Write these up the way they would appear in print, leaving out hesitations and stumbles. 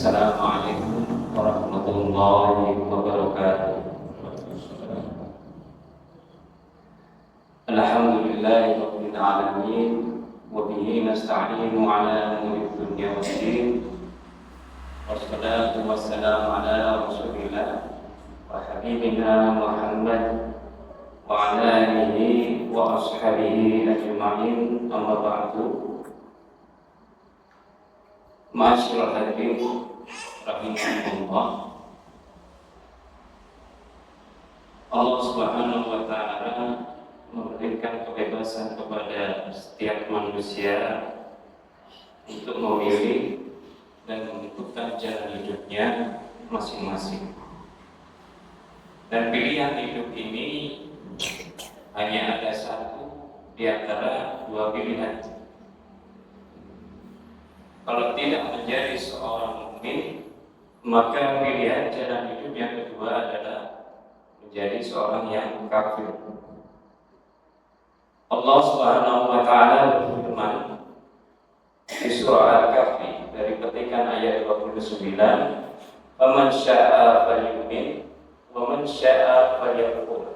Assalamualaikum warahmatullahi wabarakatuh. Alhamdulillahirabbil alamin wa bihi nasta'inu ala umuri dunya waddin. Wassalatu wassalamu ala Rasulillah wa habibina Muhammad wa ala alihi wa ashabihi ajma'in. Amma ba'du. Ma'asyiral hadirin rahimahumullah. Allah Subhanahu wa taala memberikan kebebasan kepada setiap manusia untuk memilih dan menentukan jalan hidupnya masing-masing. Dan pilihan hidup ini hanya ada satu di antara dua pilihan. Kalau tidak menjadi seorang mukmin, maka pilihan jalan hidup yang kedua adalah menjadi seorang yang kafir. Allah Subhanahu wa taala berfirman di surah Al-Kahfi dari petikan ayat 29, "Faman syaa'a falyu'min wa man syaa'a falyakfur."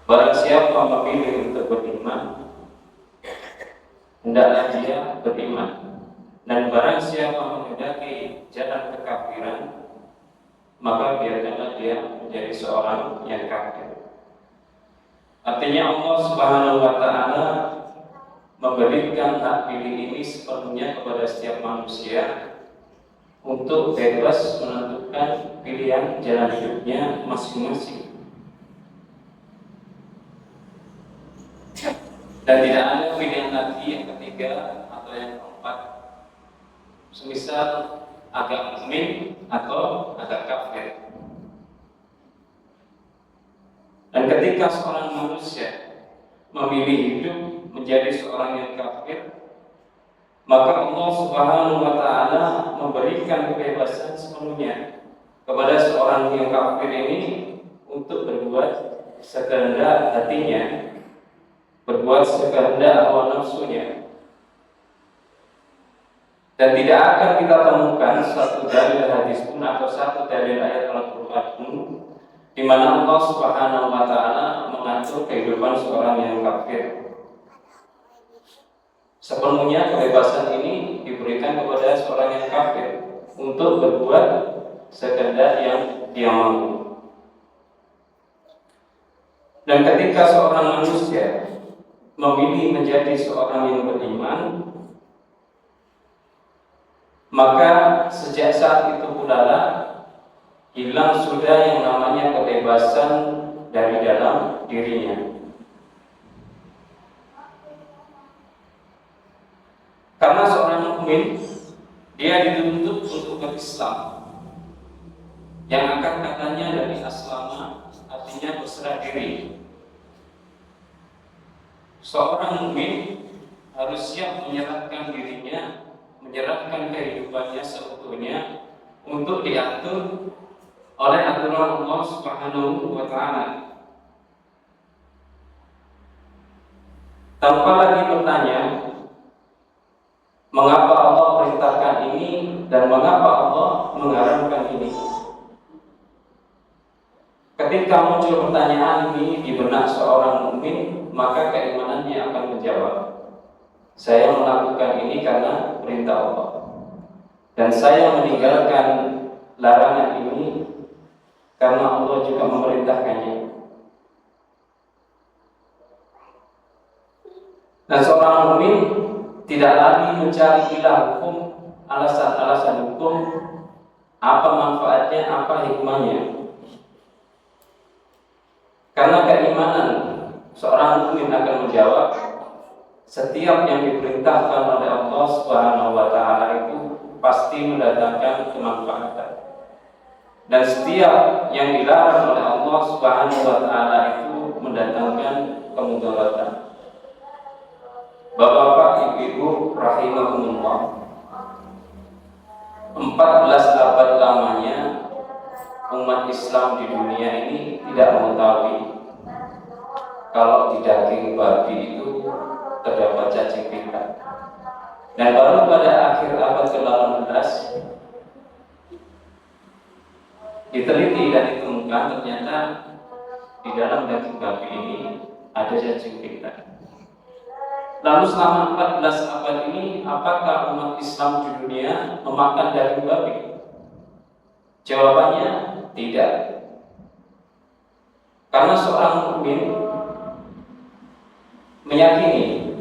Barang siapa memilih untuk beriman, hendaklah dia beriman, dan barang siapa menghendaki jalan kekafiran, maka biarkanlah dia menjadi seorang yang kafir. Artinya Allah Subhanahu wa taala memberikan hak pilih ini sepenuhnya kepada setiap manusia untuk bebas menentukan pilihan jalan hidupnya masing-masing. Dan tidak ada pilihan lagi yang ketiga atau yang keempat, semisal agak mukmin atau agak kafir. Dan ketika seorang manusia memilih hidup menjadi seorang yang kafir, maka Allah Subhanahu wa taala memberikan kebebasan sepenuhnya kepada seorang yang kafir ini untuk berbuat sekehendak hatinya, berbuat sekehendak hawa nafsunya. Dan tidak akan kita temukan satu dalil hadis pun atau satu dalil ayat Al-Quran pun di mana Allah Subhanahu wa taala mengatur kehidupan seorang yang kafir. Sepenuhnya kebebasan ini diberikan kepada seorang yang kafir untuk berbuat sekehendak yang dia mau. Dan ketika seorang manusia memilih menjadi seorang yang beriman, maka sejak saat itu pula hilang sudah yang namanya kebebasan dari dalam dirinya. Karena seorang mukmin dia dituntut untuk berislam, yang akan katanya dari aslama, artinya berserah diri. Seorang mukmin harus siap menyerahkan dirinya, menyerahkan kehidupannya seutuhnya untuk diatur oleh aturan Allah Subhanahu wa taala. Tanpa lagi bertanya mengapa Allah perintahkan ini dan mengapa Allah mengharamkan ini. Ketika muncul pertanyaan ini di benak seorang mukmin, maka keimanannya akan menjawab, saya melakukan ini karena perintah Allah, dan saya meninggalkan larangan ini karena Allah juga memerintahkannya. Dan seorang mukmin tidak lagi mencari ilah hukum, alasan-alasan hukum, apa manfaatnya, apa hikmahnya. Karena keimanan seorang mukmin akan menjawab, setiap yang diperintahkan oleh Allah Subhanahu wa taala itu pasti mendatangkan kemanfaatan, dan setiap yang dilarang oleh Allah Subhanahu wa taala itu mendatangkan kemudaratan. Bapak-bapak, ibu-ibu rahimahumullah, 14 abad lamanya umat Islam di dunia ini tidak mengetahui kalau di daging babi itu terdapat cacing pita. Dan baru pada akhir abad ke-18 diteliti dan ditemukan ternyata di dalam daging babi ini ada cacing pita. Lalu selama 14 abad ini, apakah umat Islam di dunia memakan daging babi? Jawabannya tidak. Karena seorang mukmin meyakini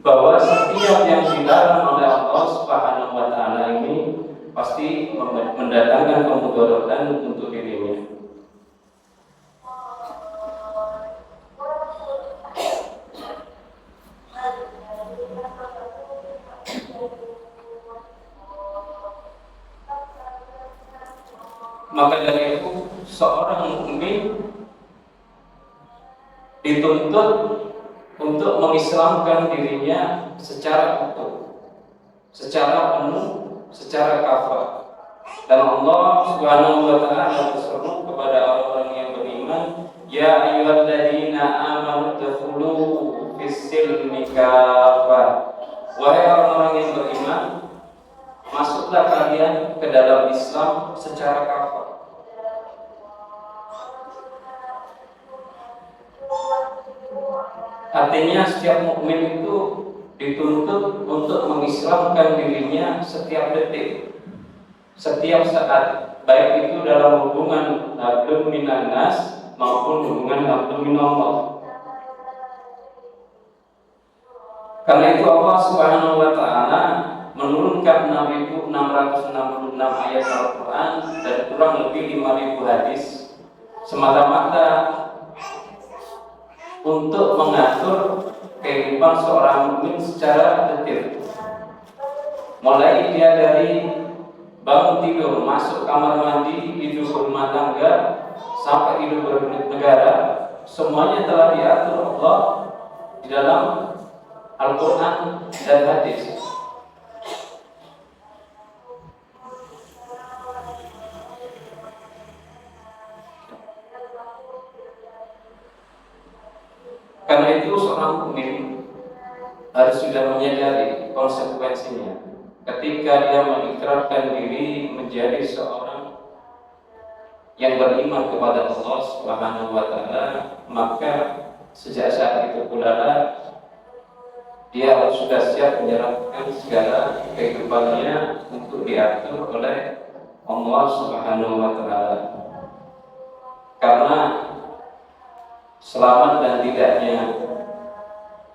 bahwa setiap yang dilarang oleh Allah Subhanahu wa taala ini pasti mendatangkan kemudaratan untuk dirinya. Maka dari itu seorang mukmin dituntut untuk mengislamkan dirinya secara utuh, secara penuh, secara kafah. Dan Allah Subhanahu wa taala berseru kepada orang-orang yang beriman, ya ayyuhalladzina amanu dkhulu fis-silmi kafah. Wahai orang-orang yang beriman, masuklah kalian ke dalam Islam secara kafah. Artinya setiap mukmin itu dituntut untuk mengislamkan dirinya setiap detik, setiap saat, baik itu dalam hubungan hablum minan nas maupun hubungan hablum minallah. Karena itu Allah Subhanahu wa taala menurunkan 6.666 ayat Al-Quran dan kurang lebih 5.000 hadis semata-mata untuk mengatur kehidupan seorang mukmin secara detail. Mulai dia dari bangun tidur, masuk kamar mandi, hidup berumah tangga, sampai hidup bernegara, semuanya telah diatur Allah di dalam Al-Quran dan hadis. Karena itu seorang mukmin harus sudah menyadari konsekuensinya ketika dia mengikrarkan diri menjadi seorang yang beriman kepada Allah Subhanahu wa taala, maka sejak saat itu pula dia harus sudah siap menyerahkan segala kehidupannya untuk diatur oleh Allah Subhanahu wa taala. Karena selamat dan tidaknya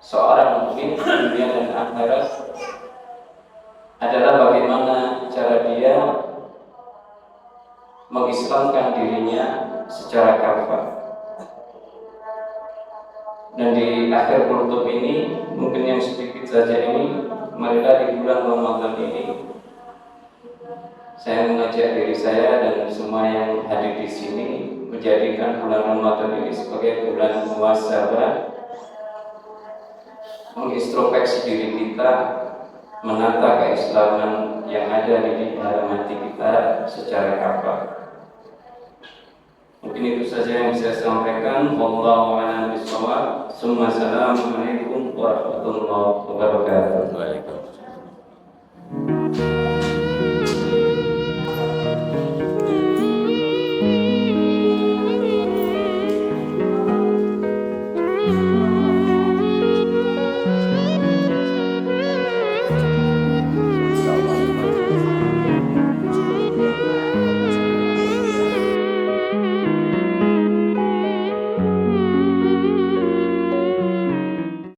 seorang mukmin di dunia dan akhirat adalah bagaimana cara dia mengislamkan dirinya secara kafah. Dan di akhir penutup ini, mungkin yang sedikit saja ini, marilah di bulan Ramadan ini saya mengajak diri saya dan semua yang hadir di sini menjadikan bulan Ramadan ini sebagai bulan muhasabah, mengintrospeksi diri kita, menata keislaman yang ada di dalam hati kita secara kafah. Mungkin itu saja yang bisa saya sampaikan. Wallahu a'lam bishawab. Assalamualaikum warahmatullahi wabarakatuh.